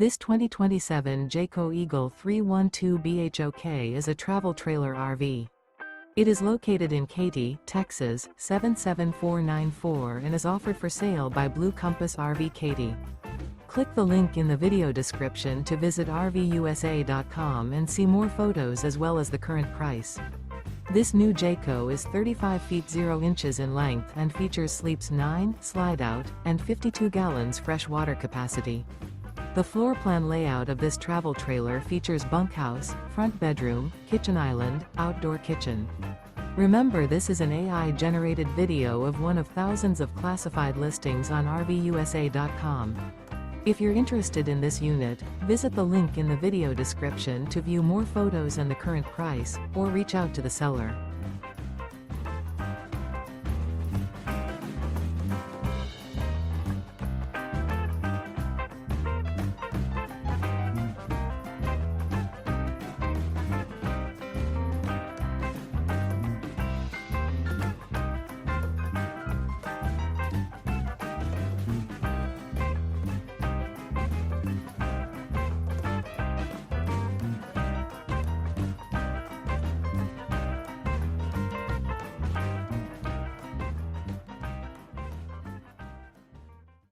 This 2027 Jayco Eagle 312 BHOK is a travel trailer RV. It is located in Katy, Texas, 77494 and is offered for sale by Blue Compass RV Katy. Click the link in the video description to visit RVUSA.com and see more photos as well as the current price. This new Jayco is 35 feet 0 inches in length and features sleeps 9, slide-out, and 52 gallons fresh water capacity. The floor plan layout of this travel trailer features bunkhouse, front bedroom, kitchen island, outdoor kitchen. Remember, this is an AI-generated video of one of thousands of classified listings on RVUSA.com. If you're interested in this unit, visit the link in the video description to view more photos and the current price, or reach out to the seller.